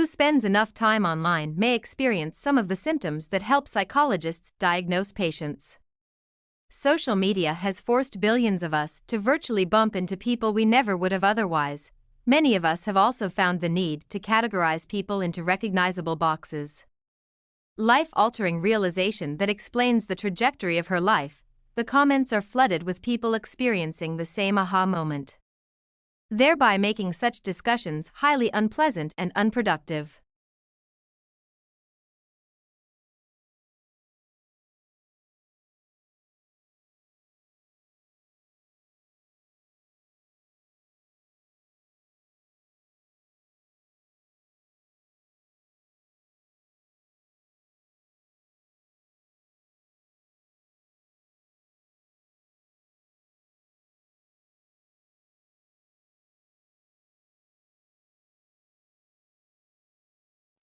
Who spends enough time online may experience some of the symptoms that help psychologists diagnose patients. Social media has forced billions of us to virtually bump into people we never would have otherwise. Many of us have also found the need to categorize people into recognizable boxes. Life-altering realization that explains the trajectory of her life. The comments are flooded with people experiencing the same aha moment, thereby making such discussions highly unpleasant and unproductive.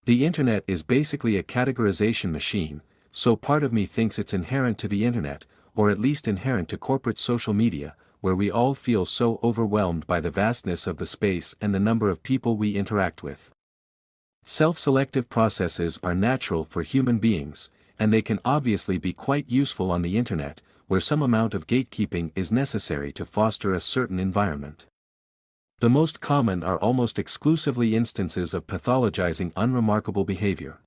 The internet is basically a categorization machine, so part of me thinks it's inherent to the internet, or at least inherent to corporate social media, where we all feel so overwhelmed by the vastness of the space and the number of people we interact with. Self-selective processes are natural for human beings, and they can obviously be quite useful on the internet, where some amount of gatekeeping is necessary to foster a certain environment. The most common are almost exclusively instances of pathologizing unremarkable behavior.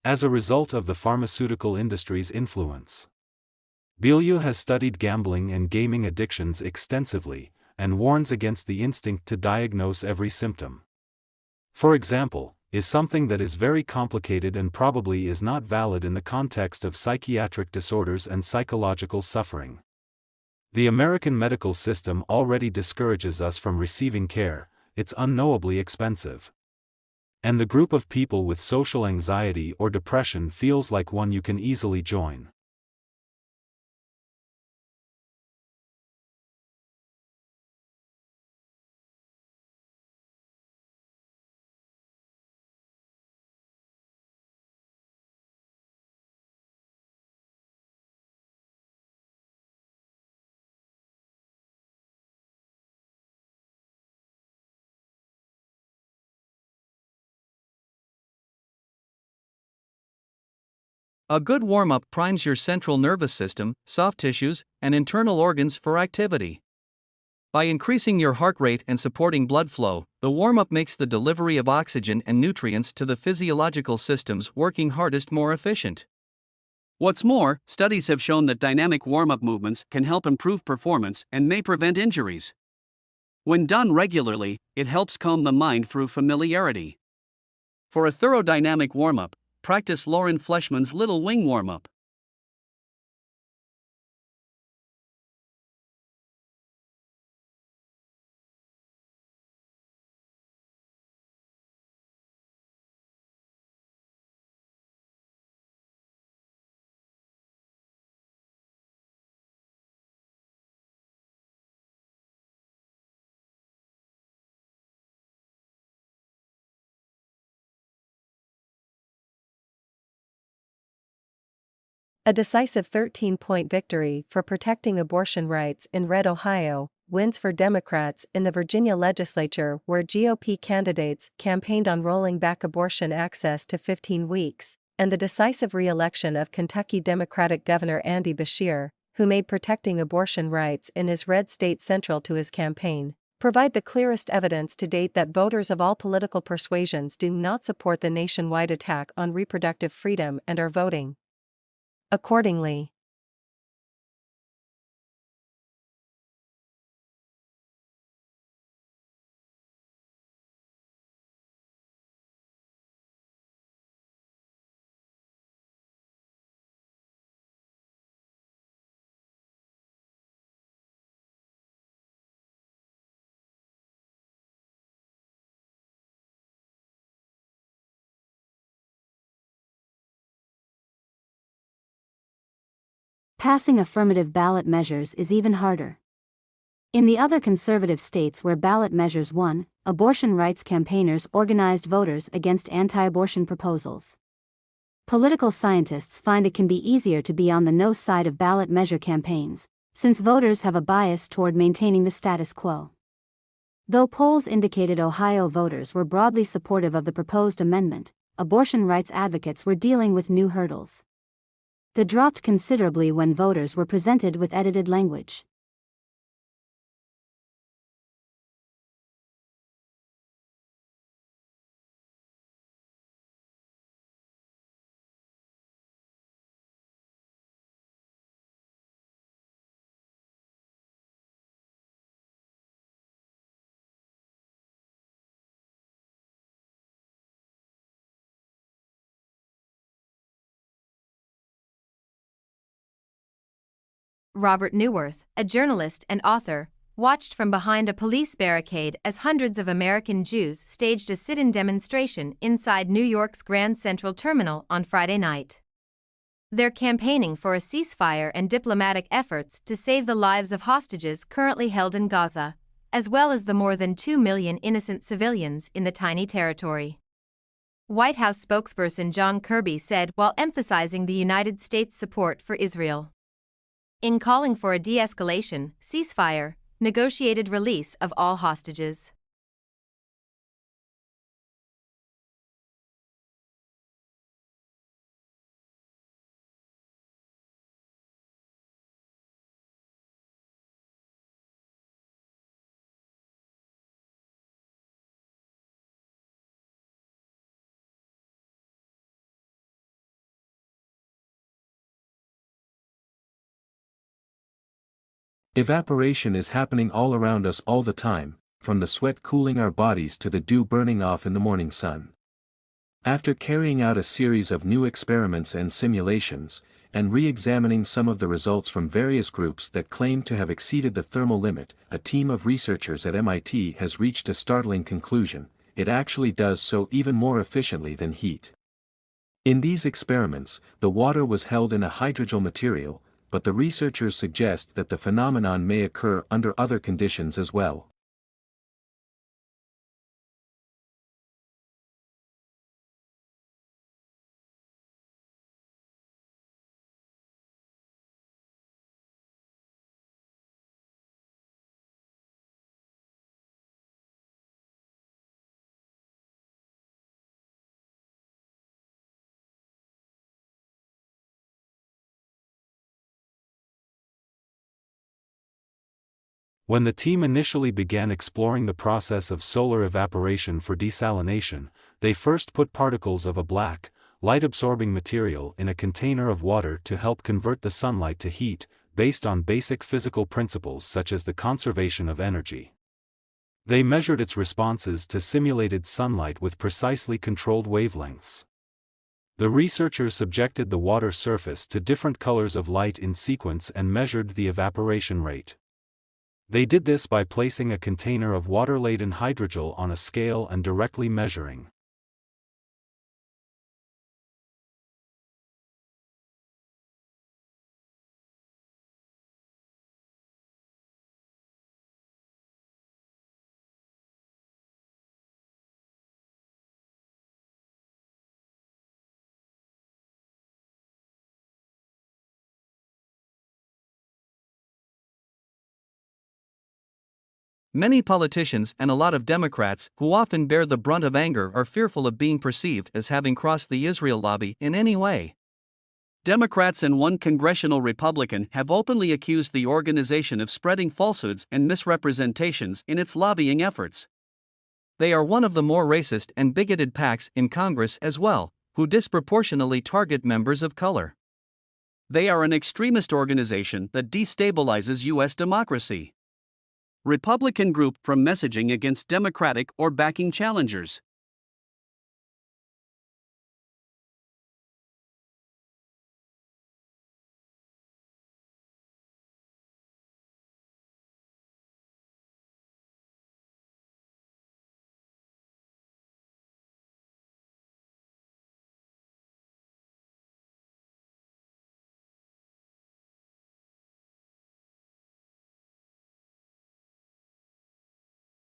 As a result of the pharmaceutical industry's influence, Bilyeu has studied gambling and gaming addictions extensively, and warns against the instinct to diagnose every symptom. For example, is something that is very complicated and probably is not valid in the context of psychiatric disorders and psychological suffering. The American medical system already discourages us from receiving care, it's unknowably expensive. And the group of people with social anxiety or depression feels like one you can easily join. A good warm-up primes your central nervous system, soft tissues, and internal organs for activity. By increasing your heart rate and supporting blood flow, the warm-up makes the delivery of oxygen and nutrients to the physiological systems working hardest more efficient. What's more, studies have shown that dynamic warm-up movements can help improve performance and may prevent injuries. When done regularly, it helps calm the mind through familiarity. For a thorough dynamic warm-up, practice Lauren Fleshman's Little Wing Warm-Up. A decisive 13-point victory for protecting abortion rights in red Ohio, wins for Democrats in the Virginia legislature where GOP candidates campaigned on rolling back abortion access to 15 weeks, and the decisive re-election of Kentucky Democratic Governor Andy Beshear, who made protecting abortion rights in his red state central to his campaign, provide the clearest evidence to date that voters of all political persuasions do not support the nationwide attack on reproductive freedom and are voting accordingly. Passing affirmative ballot measures is even harder. In the other conservative states where ballot measures won, abortion rights campaigners organized voters against anti-abortion proposals. Political scientists find it can be easier to be on the no side of ballot measure campaigns, since voters have a bias toward maintaining the status quo. Though polls indicated Ohio voters were broadly supportive of the proposed amendment, abortion rights advocates were dealing with new hurdles. They dropped considerably when voters were presented with edited language. Robert Neuwirth, a journalist and author, watched from behind a police barricade as hundreds of American Jews staged a sit-in demonstration inside New York's Grand Central Terminal on Friday night. They're campaigning for a ceasefire and diplomatic efforts to save the lives of hostages currently held in Gaza, as well as the more than 2 million innocent civilians in the tiny territory. White House spokesperson John Kirby said while emphasizing the United States' support for Israel. In calling for a de-escalation, ceasefire, negotiated release of all hostages. Evaporation is happening all around us all the time, from the sweat cooling our bodies to the dew burning off in the morning sun. After carrying out a series of new experiments and simulations, and re-examining some of the results from various groups that claim to have exceeded the thermal limit, a team of researchers at MIT has reached a startling conclusion: it actually does so even more efficiently than heat. In these experiments, the water was held in a hydrogel material, but the researchers suggest that the phenomenon may occur under other conditions as well. When the team initially began exploring the process of solar evaporation for desalination, they first put particles of a black, light-absorbing material in a container of water to help convert the sunlight to heat, based on basic physical principles such as the conservation of energy. They measured its responses to simulated sunlight with precisely controlled wavelengths. The researchers subjected the water surface to different colors of light in sequence and measured the evaporation rate. They did this by placing a container of water-laden hydrogel on a scale and directly measuring. Many politicians and a lot of Democrats who often bear the brunt of anger are fearful of being perceived as having crossed the Israel lobby in any way. Democrats and one congressional Republican have openly accused the organization of spreading falsehoods and misrepresentations in its lobbying efforts. They are one of the more racist and bigoted PACs in Congress as well, who disproportionately target members of color. They are an extremist organization that destabilizes U.S. democracy. Republican group from messaging against Democratic or backing challengers.